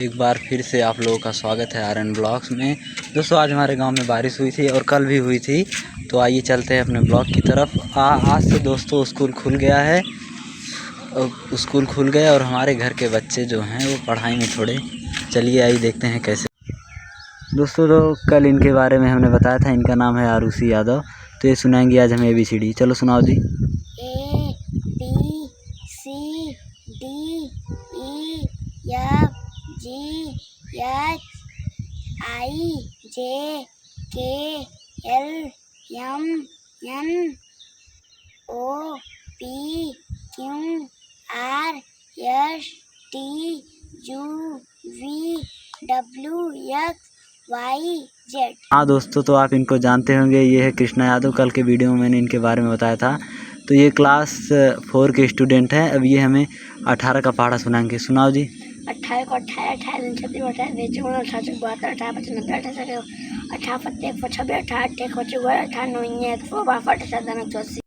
एक बार फिर से आप लोगों का स्वागत है आर्यन ब्लॉग्स में। दोस्तों आज हमारे गांव में बारिश हुई थी और कल भी हुई थी, तो आइए चलते हैं अपने ब्लॉग की तरफ। आज से दोस्तों स्कूल खुल गया है और हमारे घर के बच्चे जो हैं वो पढ़ाई में थोड़े, चलिए आइए देखते हैं कैसे। दोस्तों तो कल इनके बारे में हमने बताया था, इनका नाम है आरुषि यादव। तो ये सुनाएंगे आज हमें ABCD। चलो सुनाओ जी। ABCDEFGHIJKLMNOPQRSTUVWXYZ। हाँ दोस्तों, तो आप इनको जानते होंगे, ये है कृष्णा यादव। कल के वीडियो में मैंने इनके बारे में बताया था। तो ये क्लास 4 के स्टूडेंट हैं। अब ये हमें 18 का पहाड़ा सुनाएंगे। सुनाओ जी। 18 को 18 28 36 28 29 28 72 28 95 98 18 18 26 18 18 19 18 19 1 4 62 18 19 80।